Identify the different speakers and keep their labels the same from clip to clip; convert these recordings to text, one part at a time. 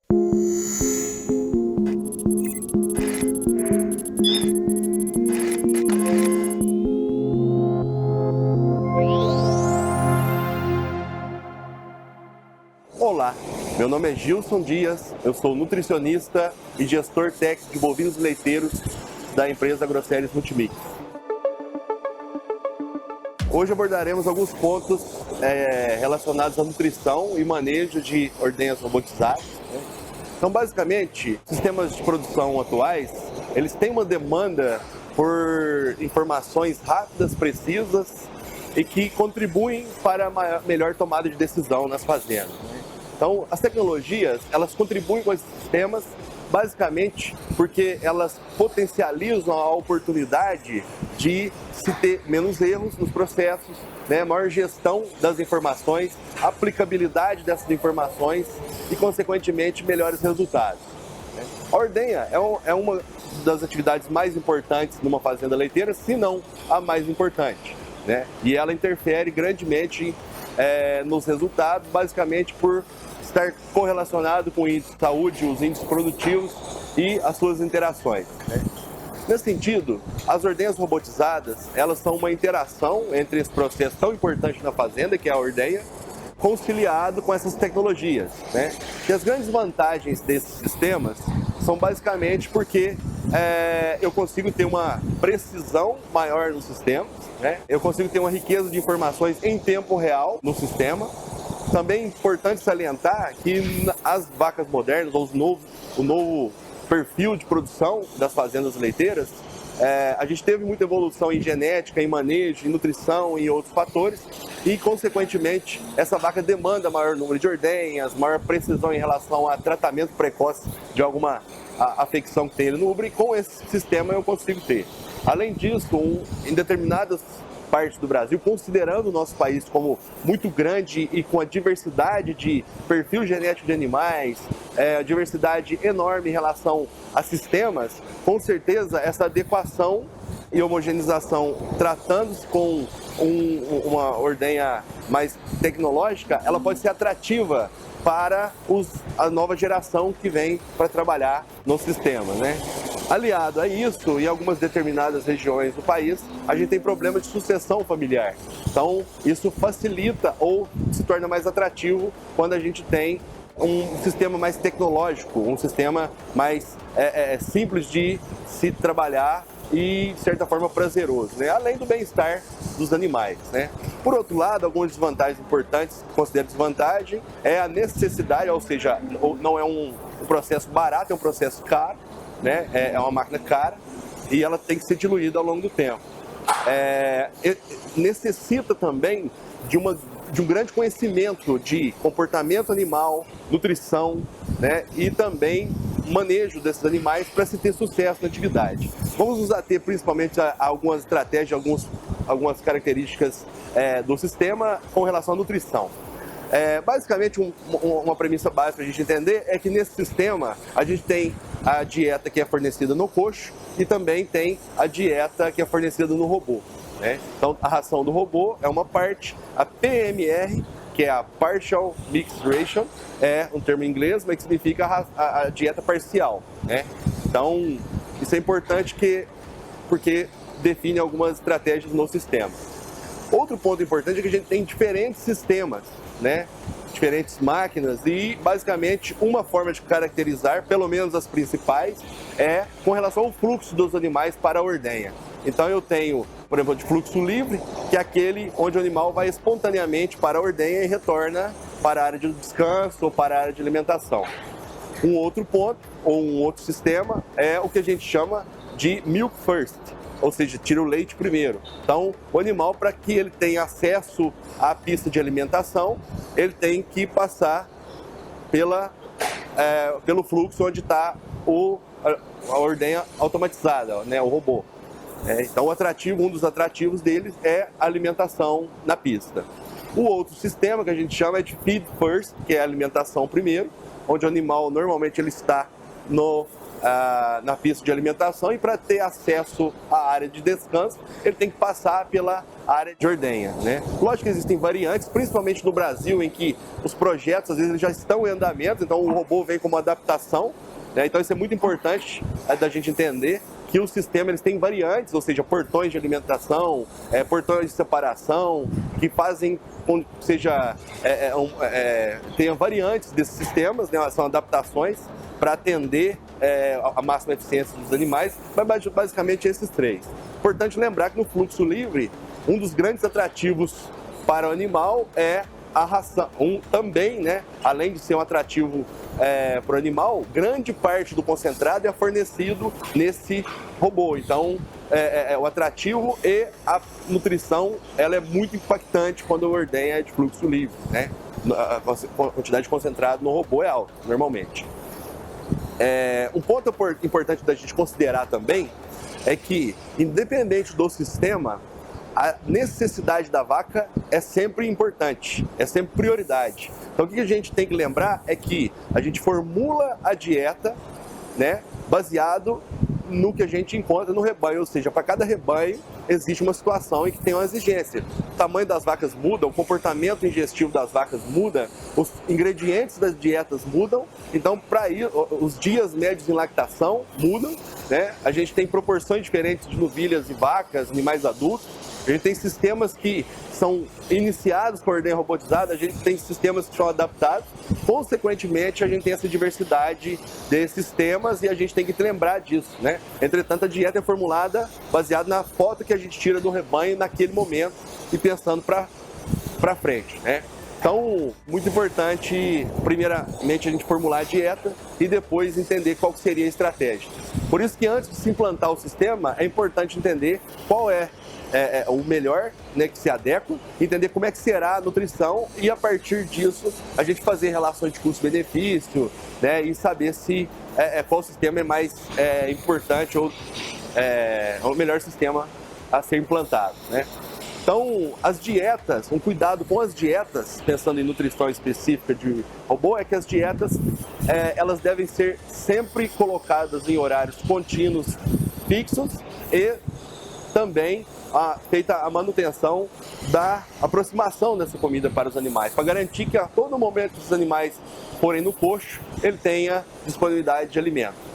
Speaker 1: Olá, meu nome é Gilson Dias, eu sou nutricionista e gestor técnico de bovinos e leiteiros da empresa Grosseries Multimix. Hoje abordaremos alguns pontos relacionados à nutrição e manejo de ordenhas robotizadas. Então, basicamente, sistemas de produção atuais, eles têm uma demanda por informações rápidas, precisas e que contribuem para a melhor tomada de decisão nas fazendas. Então, as tecnologias, elas contribuem com esses sistemas, basicamente porque elas potencializam a oportunidade de se ter menos erros nos processos, maior gestão das informações, aplicabilidade dessas informações e, consequentemente, melhores resultados. A ordenha é uma das atividades mais importantes numa fazenda leiteira, se não a mais importante, E ela interfere grandemente nos resultados, basicamente por estar correlacionado com o índice de saúde, os índices produtivos e as suas interações. Nesse sentido, as ordenhas robotizadas, elas são uma interação entre esse processo tão importante na fazenda, que é a ordenha, conciliado com essas tecnologias. E as grandes vantagens desses sistemas são basicamente porque eu consigo ter uma precisão maior no sistema, eu consigo ter uma riqueza de informações em tempo real no sistema. Também é importante salientar que as vacas modernas, ou o novo perfil de produção das fazendas leiteiras, a gente teve muita evolução em genética, em manejo, em nutrição e outros fatores e, consequentemente, essa vaca demanda maior número de ordenhas, maior precisão em relação a tratamento precoce de alguma afecção que tem no úbrio, e com esse sistema eu consigo ter. Além disso, em determinadas parte do Brasil, considerando o nosso país como muito grande e com a diversidade de perfil genético de animais, a diversidade enorme em relação a sistemas, com certeza essa adequação e homogeneização, tratando-se com uma ordenha mais tecnológica, ela pode ser atrativa para a nova geração que vem para trabalhar no sistema, Aliado a isso, em algumas determinadas regiões do país, a gente tem problema de sucessão familiar. Então, isso facilita ou se torna mais atrativo quando a gente tem um sistema mais tecnológico, um sistema mais simples de se trabalhar e, de certa forma, prazeroso, além do bem-estar dos animais. Por outro lado, algumas desvantagens importantes, considero desvantagem, é a necessidade, ou seja, não é um processo barato, é um processo caro, é uma máquina cara e ela tem que ser diluída ao longo do tempo. Necessita também de um grande conhecimento de comportamento animal, nutrição, e também manejo desses animais para se ter sucesso na atividade. Vamos nos ater principalmente a algumas estratégias, algumas características do sistema com relação à nutrição. Basicamente, uma premissa básica para a gente entender é que nesse sistema a gente tem a dieta que é fornecida no coxo e também tem a dieta que é fornecida no robô. Então, a ração do robô é uma parte, a PMR, que é a Partial Mixed Ration, é um termo em inglês, mas que significa a dieta parcial. Então, isso é importante porque define algumas estratégias no sistema. Outro ponto importante é que a gente tem diferentes sistemas, diferentes máquinas e, basicamente, uma forma de caracterizar, pelo menos as principais, é com relação ao fluxo dos animais para a ordenha. Então, eu tenho, por exemplo, de fluxo livre, que é aquele onde o animal vai espontaneamente para a ordenha e retorna para a área de descanso ou para a área de alimentação. Um outro ponto, ou um outro sistema, é o que a gente chama de milk first, ou seja, tira o leite primeiro. Então, o animal, para que ele tenha acesso à pista de alimentação, ele tem que passar pelo fluxo onde está a ordenha automatizada, o robô. Então, um dos atrativos deles é a alimentação na pista. O outro sistema que a gente chama é de feed first, que é a alimentação primeiro, onde o animal normalmente ele está na pista de alimentação, e para ter acesso à área de descanso, ele tem que passar pela área de ordenha, né? Lógico que existem variantes, principalmente no Brasil, em que os projetos, às vezes, eles já estão em andamento, então o robô vem como adaptação, né? Então isso é muito importante da gente entender que o sistema eles têm variantes, ou seja, portões de alimentação, portões de separação, que fazem com que tenha variantes desses sistemas, né? São adaptações para atender a máxima eficiência dos animais, mas basicamente esses três. Importante lembrar que no fluxo livre, um dos grandes atrativos para o animal é a ração. Também, né, além de ser um atrativo para o animal, grande parte do concentrado é fornecido nesse robô. Então, o atrativo e a nutrição, ela é muito impactante quando a ordenha é de fluxo livre, né? A quantidade de concentrado no robô é alta, normalmente. Um ponto importante da gente considerar também é que, independente do sistema, a necessidade da vaca é sempre importante, é sempre prioridade. Então o que a gente tem que lembrar é que a gente formula a dieta, né, baseado no que a gente encontra no rebanho, ou seja, para cada rebanho existe uma situação em que tem uma exigência. O tamanho das vacas muda, o comportamento ingestivo das vacas muda, os ingredientes das dietas mudam, então os dias médios em lactação mudam, né? A gente tem proporções diferentes de novilhas e vacas, animais adultos. A gente tem sistemas que são iniciados com a ordenha robotizada, a gente tem sistemas que são adaptados. Consequentemente, a gente tem essa diversidade de sistemas e a gente tem que lembrar disso, né? Entretanto, a dieta é formulada baseada na foto que a gente tira do rebanho naquele momento e pensando para frente, né? Então, muito importante, primeiramente, a gente formular a dieta e depois entender qual seria a estratégia. Por isso que antes de se implantar o sistema, é importante entender qual é o melhor, né, que se adequa, entender como é que será a nutrição e, a partir disso, a gente fazer relações de custo-benefício, né, e saber se qual sistema é mais importante ou o melhor sistema a ser implantado, né? Então, as dietas, um cuidado com as dietas, pensando em nutrição específica de robô, é que as dietas elas devem ser sempre colocadas em horários contínuos fixos e também feita a manutenção da aproximação dessa comida para os animais, para garantir que a todo momento que os animais forem no coxo, ele tenha disponibilidade de alimento.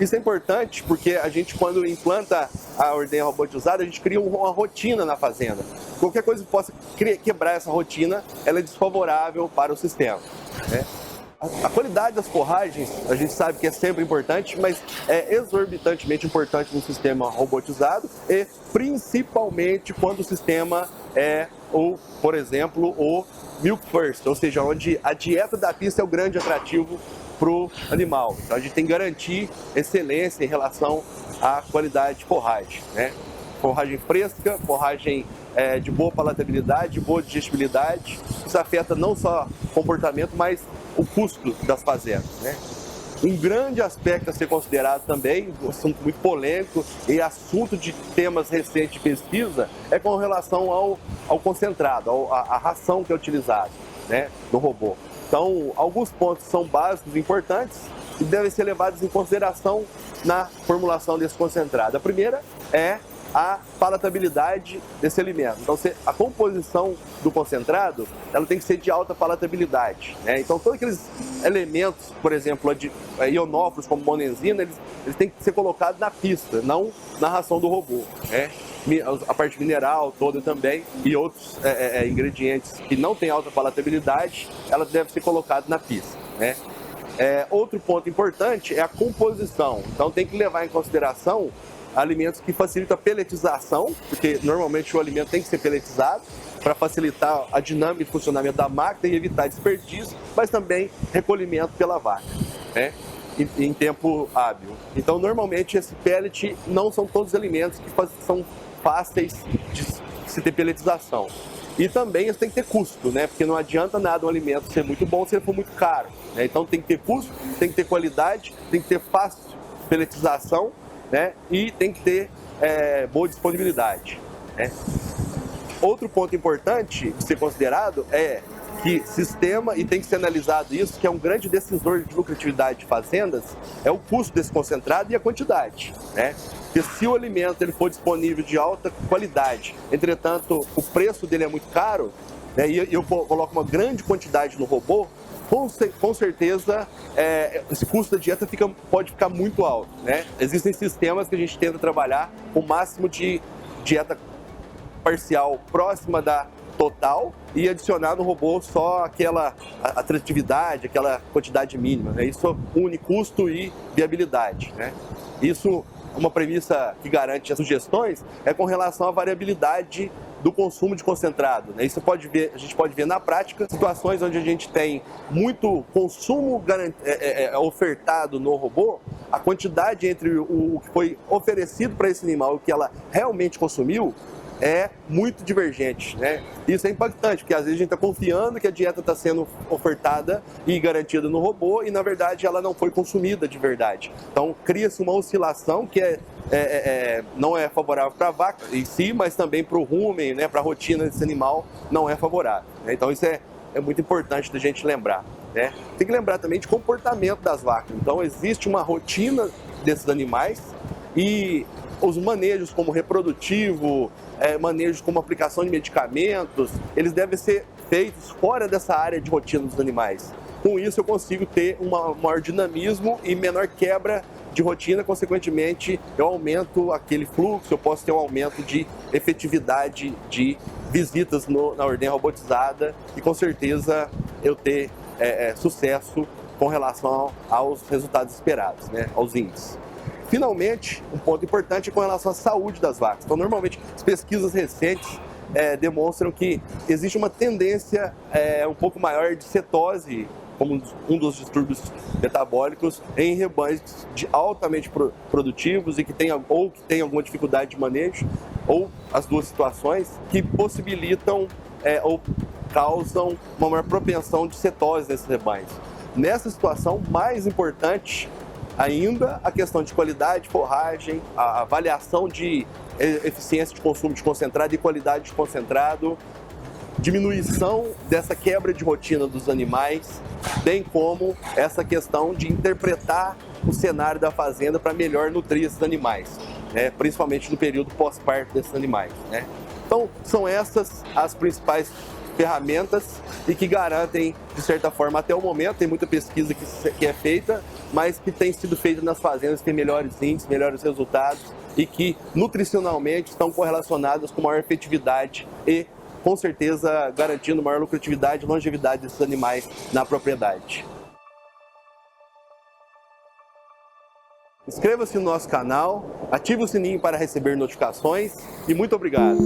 Speaker 1: Isso é importante porque a gente, quando implanta a ordenha robotizada, a gente cria uma rotina na fazenda. Qualquer coisa que possa quebrar essa rotina, ela é desfavorável para o sistema, né? A qualidade das forragens, a gente sabe que é sempre importante, mas é exorbitantemente importante no sistema robotizado e principalmente quando o sistema por exemplo, o Milk First, ou seja, onde a dieta da pista é o grande atrativo para o animal. Então a gente tem que garantir excelência em relação à qualidade de forragem, né? Forragem fresca, forragem de boa palatabilidade, de boa digestibilidade. Isso afeta não só o comportamento, mas o custo das fazendas, né? Um grande aspecto a ser considerado também, um assunto muito polêmico e assunto de temas recentes de pesquisa, é com relação ao concentrado, à ração que é utilizada, né, no robô. Então, alguns pontos são básicos, importantes e devem ser levados em consideração na formulação desse concentrado. A primeira é a palatabilidade desse alimento. Então, a composição do concentrado, ela tem que ser de alta palatabilidade, né? Então, todos aqueles elementos, por exemplo, ionófilos como monenzina, eles têm que ser colocados na pista, não na ração do robô, né? A parte mineral toda também e outros ingredientes que não têm alta palatabilidade, ela deve ser colocada na pista, né? Outro ponto importante é a composição. Então, tem que levar em consideração alimentos que facilitam a peletização, porque normalmente o alimento tem que ser peletizado para facilitar a dinâmica e funcionamento da máquina e evitar desperdício, mas também recolhimento pela vaca, né, em tempo hábil. Então, normalmente, esse pellet não são todos os alimentos que são fáceis de se ter pelletização. E também isso tem que ter custo, né? Porque não adianta nada um alimento ser muito bom se ele for muito caro, né? Então tem que ter custo, tem que ter qualidade, tem que ter fácil pelletização, né? E tem que ter boa disponibilidade, né? Outro ponto importante de ser considerado é que sistema, e tem que ser analisado isso, que é um grande decisor de lucratividade de fazendas, é o custo desse concentrado e a quantidade, né? Porque se o alimento ele for disponível de alta qualidade, entretanto o preço dele é muito caro, né, e eu coloco uma grande quantidade no robô, com certeza esse custo da dieta pode ficar muito alto, né? Existem sistemas que a gente tenta trabalhar com o máximo de dieta parcial próxima da total e adicionar no robô só aquela atratividade, aquela quantidade mínima, né? Isso une custo e viabilidade, né? Isso, uma premissa que garante as sugestões é com relação à variabilidade do consumo de concentrado, né? Isso a gente pode ver na prática situações onde a gente tem muito consumo ofertado no robô, a quantidade entre o que foi oferecido para esse animal e o que ela realmente consumiu é muito divergente, né? Isso é impactante, porque às vezes a gente está confiando que a dieta está sendo ofertada e garantida no robô e, na verdade, ela não foi consumida de verdade. Então, cria-se uma oscilação que não é favorável para a vaca em si, mas também para o rumen, né, para a rotina desse animal, não é favorável, né? Então, isso é muito importante da gente lembrar, né? Tem que lembrar também de comportamento das vacas. Então, existe uma rotina desses animais e os manejos como reprodutivo, manejos como aplicação de medicamentos, eles devem ser feitos fora dessa área de rotina dos animais. Com isso eu consigo ter um maior dinamismo e menor quebra de rotina, consequentemente eu aumento aquele fluxo, eu posso ter um aumento de efetividade de visitas na ordenha robotizada e com certeza eu ter sucesso com relação aos resultados esperados, né, aos índices. Finalmente, um ponto importante é com relação à saúde das vacas. Então, normalmente, as pesquisas recentes demonstram que existe uma tendência um pouco maior de cetose, como um dos distúrbios metabólicos, em rebanhos altamente produtivos e que tem alguma dificuldade de manejo, ou as duas situações, que possibilitam ou causam uma maior propensão de cetose nesses rebanhos. Nessa situação, mais importante ainda a questão de qualidade de forragem, a avaliação de eficiência de consumo de concentrado e qualidade de concentrado, diminuição dessa quebra de rotina dos animais, bem como essa questão de interpretar o cenário da fazenda para melhor nutrir esses animais, né? Principalmente no período pós-parto desses animais, né? Então, são essas as principais ferramentas e que garantem, de certa forma, até o momento, tem muita pesquisa que é feita, mas que tem sido feita nas fazendas, que tem melhores índices, melhores resultados e que nutricionalmente estão correlacionadas com maior efetividade e, com certeza, garantindo maior lucratividade e longevidade desses animais na propriedade. Inscreva-se no nosso canal, ative o sininho para receber notificações e muito obrigado!